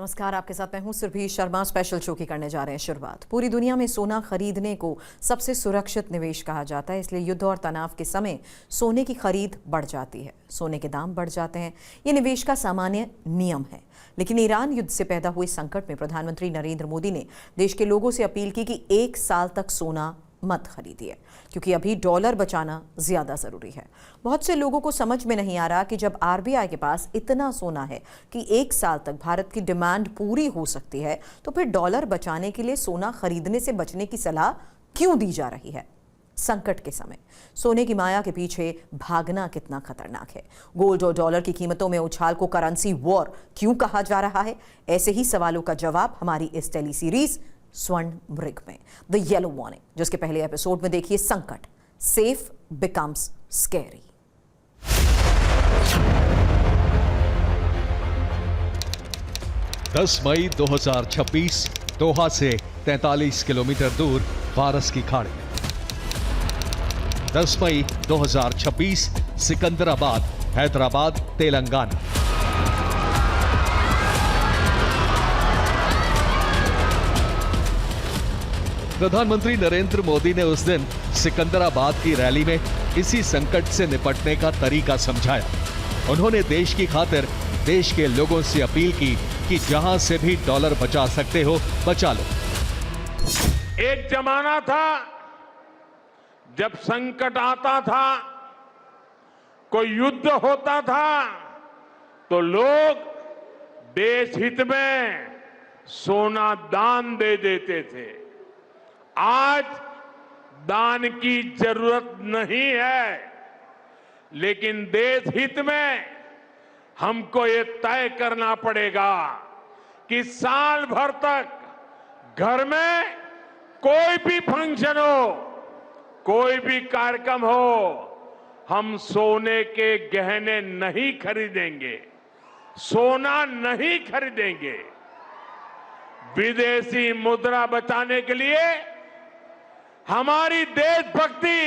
नमस्कार, आपके साथ मैं हूं सुरभि शर्मा। स्पेशल शो की करने जा रहे हैं शुरुआत। पूरी दुनिया में सोना खरीदने को सबसे सुरक्षित निवेश कहा जाता है, इसलिए युद्ध और तनाव के समय सोने की खरीद बढ़ जाती है, सोने के दाम बढ़ जाते हैं। ये निवेश का सामान्य नियम है। लेकिन ईरान युद्ध से पैदा हुए संकट में प्रधानमंत्री नरेंद्र मोदी ने देश के लोगों से अपील की कि 1 साल तक सोना मत खरीदिए, क्योंकि अभी डॉलर बचाना ज्यादा जरूरी है। बहुत से लोगों को समझ में नहीं आ रहा कि जब आरबीआई के पास इतना सोना है कि 1 साल तक भारत की डिमांड पूरी हो सकती है, तो फिर डॉलर बचाने के लिए सोना खरीदने से बचने की सलाह क्यों दी जा रही है? संकट के समय सोने की माया के पीछे भागना कितना खतरनाक है? गोल्ड और डॉलर की कीमतों में उछाल को करेंसी वॉर क्यों कहा जा रहा है? ऐसे ही सवालों का जवाब हमारी इस टेली सीरीज स्वर्ण मृग में, द येलो वार्निंग, जिसके पहले एपिसोड में देखिए संकट, सेफ बिकम्स स्कैरी। दस मई 2026 दोहा से 43 किलोमीटर दूर फारस की खाड़ी। 10 मई 2026 सिकंदराबाद, हैदराबाद, तेलंगाना। प्रधानमंत्री नरेंद्र मोदी ने उस दिन सिकंदराबाद की रैली में इसी संकट से निपटने का तरीका समझाया। उन्होंने देश की खातिर देश के लोगों से अपील की कि जहां से भी डॉलर बचा सकते हो बचा लो। एक जमाना था जब संकट आता था, कोई युद्ध होता था, तो लोग देश हित में सोना दान दे देते थे। आज दान की जरूरत नहीं है, लेकिन देश हित में हमको ये तय करना पड़ेगा कि साल भर तक घर में कोई भी फंक्शन हो, कोई भी कार्यक्रम हो, हम सोने के गहने नहीं खरीदेंगे, सोना नहीं खरीदेंगे। विदेशी मुद्रा बचाने के लिए हमारी देशभक्ति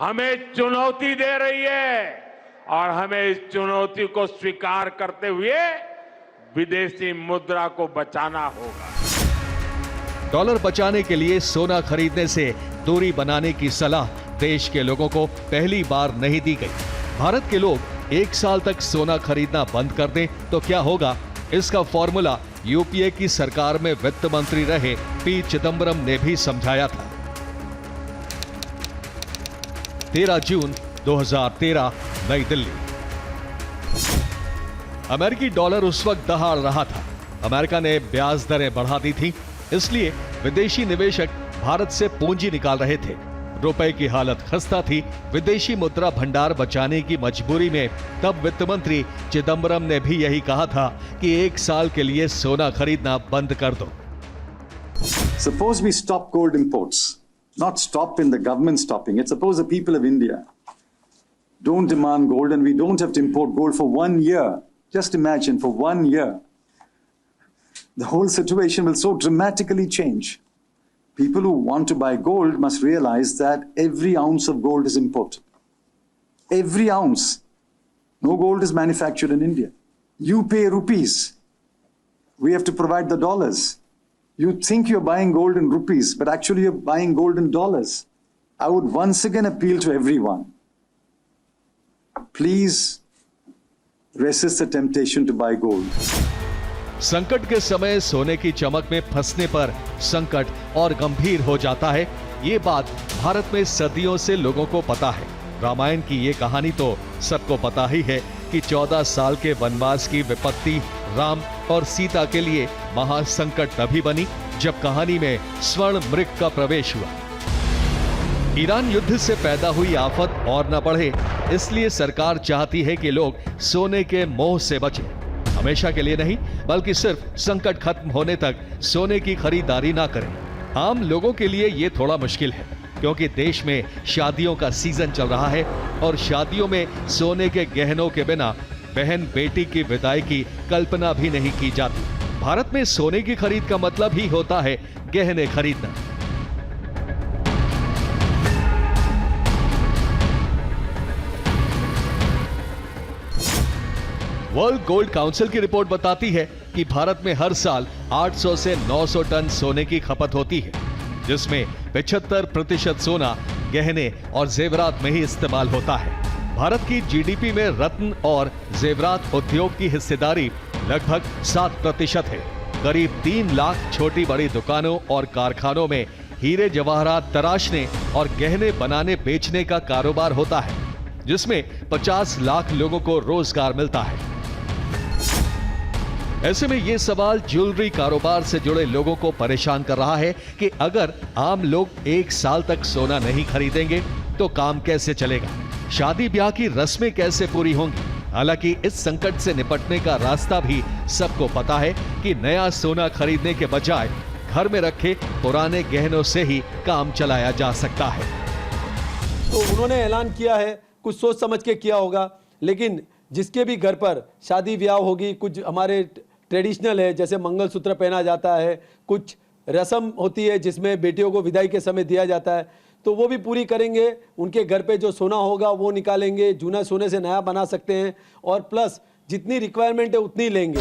हमें चुनौती दे रही है और हमें इस चुनौती को स्वीकार करते हुए विदेशी मुद्रा को बचाना होगा। डॉलर बचाने के लिए सोना खरीदने से दूरी बनाने की सलाह देश के लोगों को पहली बार नहीं दी गई। भारत के लोग 1 साल तक सोना खरीदना बंद कर दें तो क्या होगा? इसका फॉर्मूला यूपीए की सरकार में वित्त मंत्री रहे पी चिदंबरम ने भी समझाया था। 13 जून 2013, नई दिल्ली। अमेरिकी डॉलर उस वक्त दहाड़ रहा था। अमेरिका ने ब्याज दरें बढ़ा दी थी, इसलिए विदेशी निवेशक भारत से पूंजी निकाल रहे थे। रुपए की हालत खस्ता थी। विदेशी मुद्रा भंडार बचाने की मजबूरी में तब वित्त मंत्री चिदंबरम ने भी यही कहा था कि 1 साल के लिए सोना खरीदना बंद कर दो। Suppose we stop gold imports, not stop in the government stopping it. Suppose the people of India don't demand gold and we don't have to import gold for 1 year. Just imagine, for 1 year, the whole situation will so dramatically change. People who want to buy gold must realize that every ounce of gold is imported. Every ounce. No gold is manufactured in India. You pay rupees. We have to provide the dollars. You think you're buying gold in rupees, but actually you're buying gold in dollars. I would once again appeal to everyone. Please resist the temptation to buy gold. संकट के समय सोने की चमक में फंसने पर संकट और गंभीर हो जाता है। ये बात भारत में सदियों से लोगों को पता है। रामायण की ये कहानी तो सबको पता ही है कि 14 साल के वनवास की विपत्ति राम और सीता के लिए महासंकट तभी बनी जब कहानी में स्वर्ण मृग का प्रवेश हुआ। ईरान युद्ध से पैदा हुई आफत और न बढ़े, इसलिए सरकार चाहती है कि लोग सोने के मोह से बचें। हमेशा के लिए नहीं, बल्कि सिर्फ संकट खत्म होने तक सोने की खरीदारी ना करें। आम लोगों के लिए यह थोड़ा मुश्किल है, क्योंकि देश में शादियों का सीजन चल रहा है और शादियों में सोने के गहनों के बिना बहन बेटी की विदाई की कल्पना भी नहीं की जाती। भारत में सोने की खरीद का मतलब ही होता है गहने खरीदना। वर्ल्ड गोल्ड काउंसिल की रिपोर्ट बताती है कि भारत में हर साल 800 से 900 टन सोने की खपत होती है, जिसमें 75% सोना गहने और जेवरात में ही इस्तेमाल होता है। भारत की जीडीपी में रत्न और जेवरात उद्योग की हिस्सेदारी लगभग 7% है। करीब 3 लाख छोटी बड़ी दुकानों और कारखानों में हीरे जवाहरात तराशने और गहने बनाने बेचने का कारोबार होता है, जिसमें 50 लाख लोगों को रोजगार मिलता है। ऐसे में यह सवाल ज्वेलरी कारोबार से जुड़े लोगों को परेशान कर रहा है कि अगर आम लोग 1 साल तक सोना नहीं खरीदेंगे तो काम कैसे चलेगा, शादी ब्याह की रस्में कैसे पूरी होंगी। हालांकि इस संकट से निपटने का रास्ता भी सबको पता है कि नया सोना खरीदने के बजाय घर में रखे पुराने गहनों से ही काम चलाया जा सकता है। तो उन्होंने ऐलान किया है, कुछ सोच समझ के किया होगा, लेकिन जिसके भी घर पर शादी ब्याह होगी, कुछ हमारे ट्रेडिशनल है, जैसे मंगलसूत्र पहना जाता है, कुछ रस्म होती है जिसमें बेटियों को विदाई के समय दिया जाता है, तो वो भी पूरी करेंगे। उनके घर पे जो सोना होगा वो निकालेंगे, जूना सोने से नया बना सकते हैं, और प्लस जितनी रिक्वायरमेंट है उतनी लेंगे।